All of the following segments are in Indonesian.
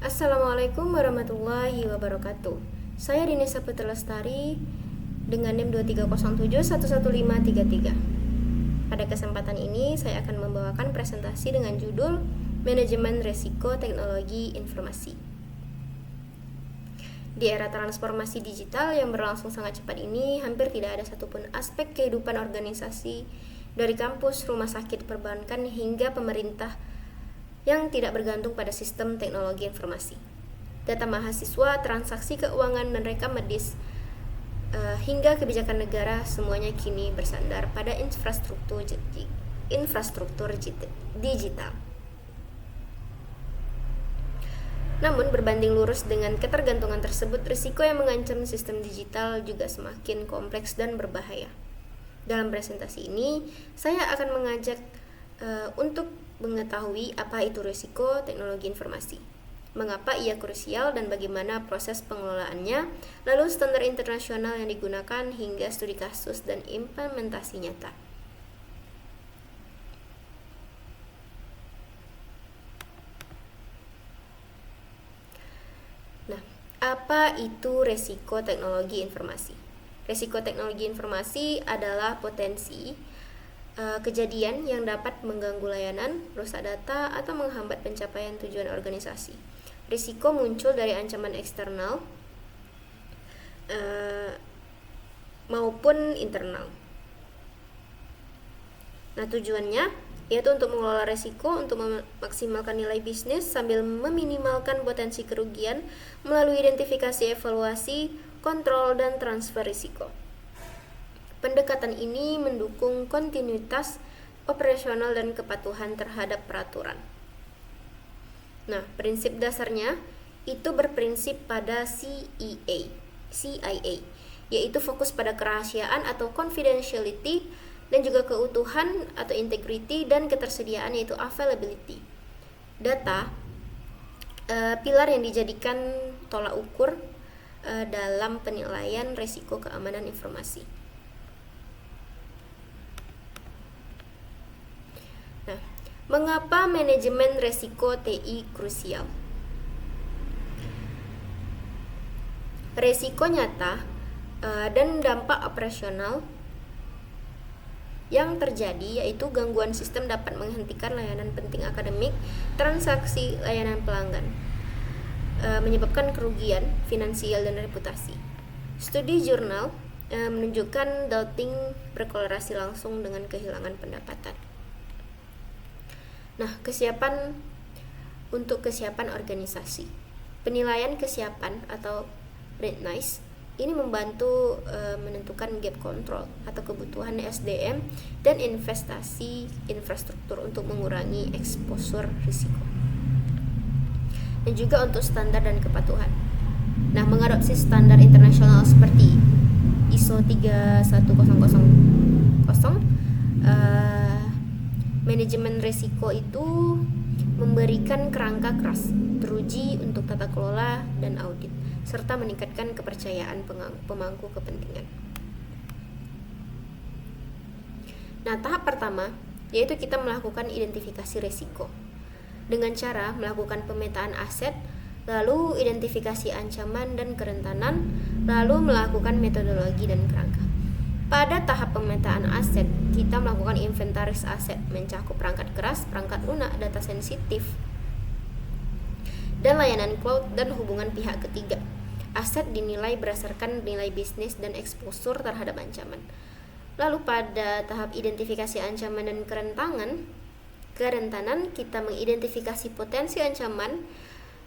Assalamualaikum warahmatullahi wabarakatuh. Saya Dini Saputra Lestari dengan NIM 2307111533. Pada kesempatan ini saya akan membawakan presentasi dengan judul Manajemen Resiko Teknologi Informasi. Di era transformasi digital yang berlangsung sangat cepat ini, hampir tidak ada satupun aspek kehidupan organisasi dari kampus, rumah sakit, perbankan hingga pemerintah yang tidak bergantung pada sistem teknologi informasi. Data mahasiswa, transaksi keuangan, dan rekam medis hingga kebijakan negara semuanya kini bersandar pada infrastruktur digital. Namun berbanding lurus dengan ketergantungan tersebut, risiko yang mengancam sistem digital juga semakin kompleks dan berbahaya. Dalam presentasi ini, saya akan mengajak untuk mengetahui apa itu risiko teknologi informasi, mengapa ia krusial dan bagaimana proses pengelolaannya, lalu standar internasional yang digunakan hingga studi kasus dan implementasi nyata. Nah, apa itu resiko teknologi informasi? Resiko teknologi informasi adalah potensi kejadian yang dapat mengganggu layanan, rusak data, atau menghambat pencapaian tujuan organisasi. Risiko muncul dari ancaman eksternal maupun internal. Nah, tujuannya yaitu untuk mengelola risiko, untuk memaksimalkan nilai bisnis sambil meminimalkan potensi kerugian melalui identifikasi, evaluasi, kontrol, dan transfer risiko. Pendekatan ini mendukung kontinuitas operasional dan kepatuhan terhadap peraturan. Nah, prinsip dasarnya itu berprinsip pada CIA, yaitu fokus pada kerahasiaan atau confidentiality dan juga keutuhan atau integrity dan ketersediaan yaitu availability. Data pilar yang dijadikan tolak ukur dalam penilaian risiko keamanan informasi. Nah, mengapa manajemen resiko TI krusial? Resiko nyata dan dampak operasional yang terjadi yaitu gangguan sistem dapat menghentikan layanan penting akademik, transaksi layanan pelanggan, menyebabkan kerugian finansial dan reputasi. Studi jurnal menunjukkan doubting berkorelasi langsung dengan kehilangan pendapatan. Nah, kesiapan organisasi. Penilaian kesiapan atau readiness ini membantu menentukan gap control atau kebutuhan SDM dan investasi infrastruktur untuk mengurangi exposure risiko. Dan juga untuk standar dan kepatuhan. Nah, mengadopsi standar internasional seperti ISO 31000, manajemen risiko itu memberikan kerangka keras, teruji untuk tata kelola dan audit, serta meningkatkan kepercayaan pemangku kepentingan. Nah, tahap pertama yaitu kita melakukan identifikasi risiko dengan cara melakukan pemetaan aset, lalu identifikasi ancaman dan kerentanan, lalu melakukan metodologi dan kerangka. Pada tahap pemetaan aset, kita melakukan inventaris aset, mencakup perangkat keras, perangkat lunak, data sensitif, dan layanan cloud dan hubungan pihak ketiga. Aset dinilai berdasarkan nilai bisnis dan exposure terhadap ancaman. Lalu pada tahap identifikasi ancaman dan kerentanan, kita mengidentifikasi potensi ancaman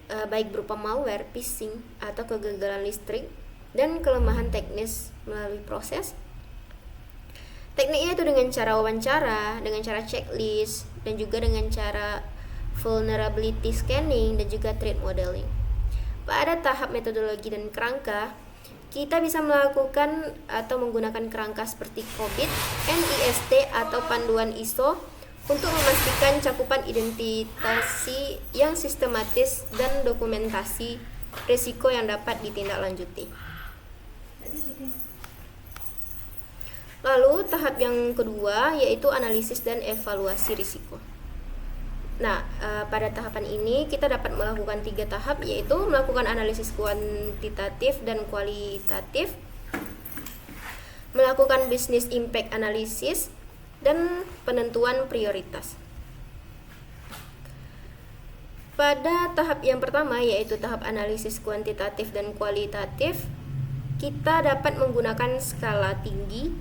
baik berupa malware, phishing, atau kegagalan listrik, dan kelemahan teknis melalui proses. Tekniknya itu dengan cara wawancara, dengan cara checklist, dan juga dengan cara vulnerability scanning dan juga threat modeling. Pada tahap metodologi dan kerangka, kita bisa melakukan atau menggunakan kerangka seperti COBIT, NIST, atau panduan ISO untuk memastikan cakupan identitasi yang sistematis dan dokumentasi risiko yang dapat ditindaklanjuti. Lalu tahap yang kedua yaitu analisis dan evaluasi risiko. Nah, pada tahapan ini kita dapat melakukan 3 tahap, yaitu melakukan analisis kuantitatif dan kualitatif, melakukan business impact analysis, dan penentuan prioritas. Pada tahap yang pertama, yaitu tahap analisis kuantitatif dan kualitatif, kita dapat menggunakan skala tinggi,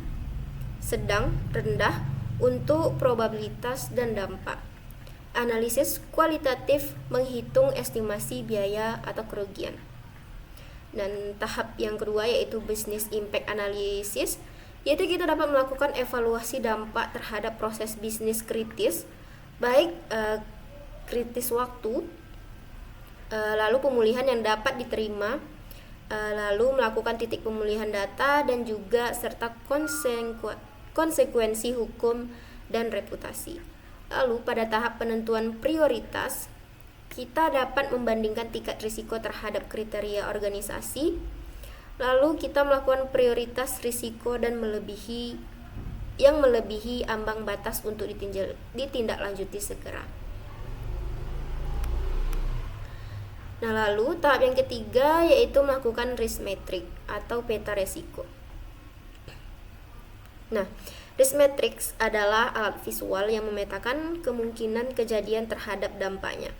sedang, rendah untuk probabilitas dan dampak. Analisis kualitatif menghitung estimasi biaya atau kerugian. Dan tahap yang kedua yaitu business impact analysis, yaitu kita dapat melakukan evaluasi dampak terhadap proses bisnis kritis, baik kritis waktu, lalu pemulihan yang dapat diterima, lalu melakukan titik pemulihan data, dan juga serta konsekuensi hukum dan reputasi. Lalu pada tahap penentuan prioritas, kita dapat membandingkan tingkat risiko terhadap kriteria organisasi, lalu kita melakukan prioritas risiko dan melebihi ambang batas untuk ditindaklanjuti segera. Nah, lalu tahap yang ketiga yaitu melakukan risk matrix atau peta resiko. Nah, risk matrix adalah alat visual yang memetakan kemungkinan kejadian terhadap dampaknya,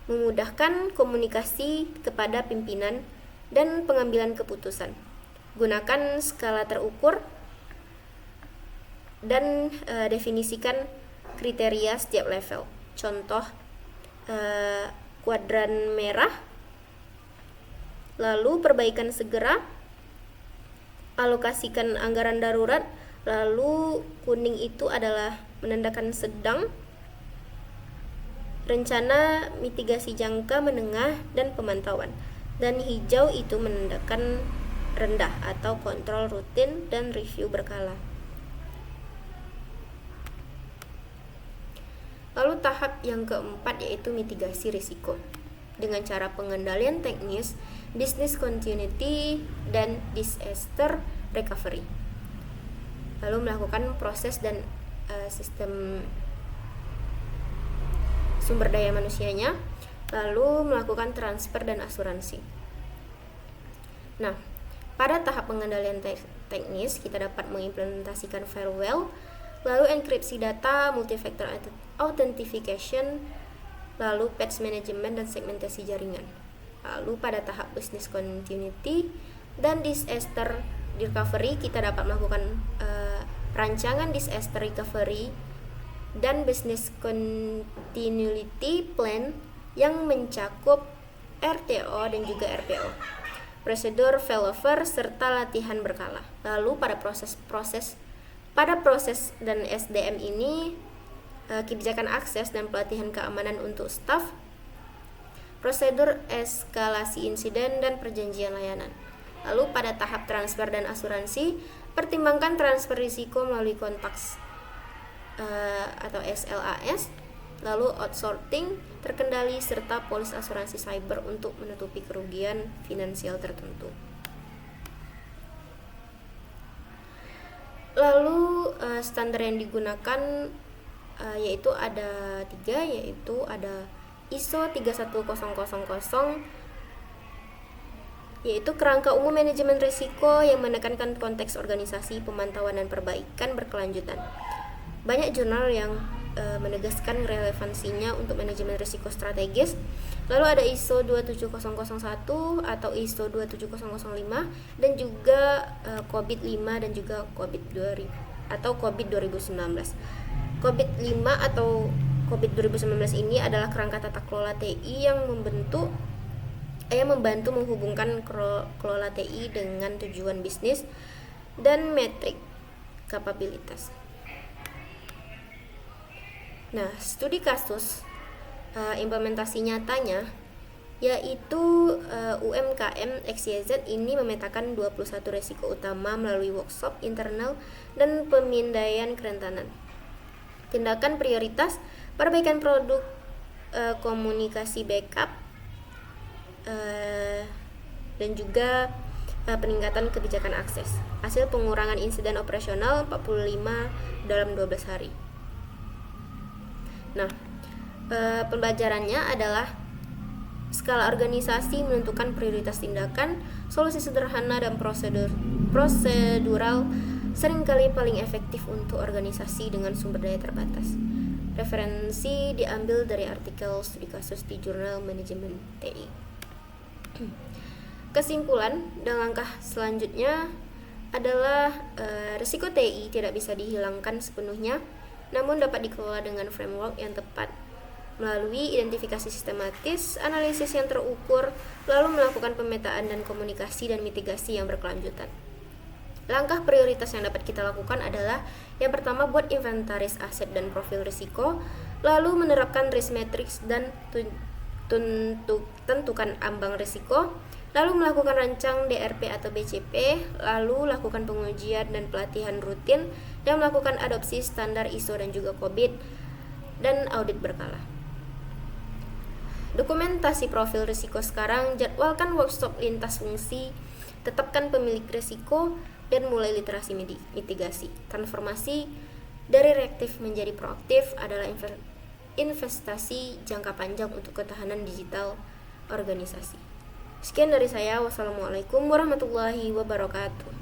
memudahkan komunikasi kepada pimpinan dan pengambilan keputusan. Gunakan skala terukur dan definisikan kriteria setiap level. Contoh kuadran merah, lalu perbaikan segera, alokasikan anggaran darurat, lalu kuning itu adalah menandakan sedang, rencana mitigasi jangka menengah dan pemantauan, dan hijau itu menandakan rendah atau kontrol rutin dan review berkala. Lalu tahap yang keempat yaitu mitigasi risiko dengan cara pengendalian teknis, business continuity, dan disaster recovery. Lalu melakukan proses dan sistem sumber daya manusianya, lalu melakukan transfer dan asuransi. Nah, pada tahap pengendalian teknis kita dapat mengimplementasikan firewall, lalu enkripsi data, multi-factor authentication, lalu patch management dan segmentasi jaringan. Lalu pada tahap business continuity dan disaster recovery kita dapat melakukan rancangan disaster recovery dan business continuity plan yang mencakup RTO dan juga RPO, prosedur failover serta latihan berkala. Lalu pada proses dan SDM ini kebijakan akses dan pelatihan keamanan untuk staf, prosedur eskalasi insiden dan perjanjian layanan. Lalu pada tahap transfer dan asuransi, pertimbangkan transfer risiko melalui kontaks atau SLAS, lalu outsourcing terkendali serta polis asuransi cyber untuk menutupi kerugian finansial tertentu. Lalu standar yang digunakan yaitu ada 3, yaitu ada ISO 31000, yaitu kerangka umum manajemen risiko yang menekankan konteks organisasi, pemantauan dan perbaikan berkelanjutan. Banyak jurnal yang menegaskan relevansinya untuk manajemen risiko strategis. Lalu ada ISO 27001 atau ISO 27005 dan juga COVID 5 dan juga COVID 2019. COVID 5 atau COVID 2019 ini adalah kerangka tata kelola TI yang membantu menghubungkan kelola TI dengan tujuan bisnis dan metrik kapabilitas. Nah, studi kasus implementasi nyatanya yaitu UMKM XYZ ini memetakan 21 risiko utama melalui workshop internal dan pemindaian kerentanan. Tindakan prioritas, perbaikan produk, komunikasi backup, dan juga peningkatan kebijakan akses. Hasil pengurangan insiden operasional 45 dalam 12 hari. Nah, Pembelajarannya adalah skala organisasi menentukan prioritas tindakan, solusi sederhana dan prosedural seringkali paling efektif untuk organisasi dengan sumber daya terbatas. Referensi diambil dari artikel studi kasus di Jurnal Manajemen TI. Kesimpulan dan langkah selanjutnya adalah risiko TI tidak bisa dihilangkan sepenuhnya, namun dapat dikelola dengan framework yang tepat melalui identifikasi sistematis, analisis yang terukur, lalu melakukan pemetaan dan komunikasi dan mitigasi yang berkelanjutan. Langkah prioritas yang dapat kita lakukan adalah yang pertama, buat inventaris aset dan profil risiko, lalu menerapkan risk matrix dan tentukan ambang risiko, lalu melakukan rancang DRP atau BCP, lalu lakukan pengujian dan pelatihan rutin, dan melakukan adopsi standar ISO dan juga COVID, dan audit berkala. Dokumentasi profil risiko sekarang, jadwalkan workshop lintas fungsi, tetapkan pemilik risiko, dan mulai literasi mitigasi. Transformasi dari reaktif menjadi proaktif adalah investasi jangka panjang untuk ketahanan digital organisasi. Sekian dari saya. Wassalamualaikum warahmatullahi wabarakatuh.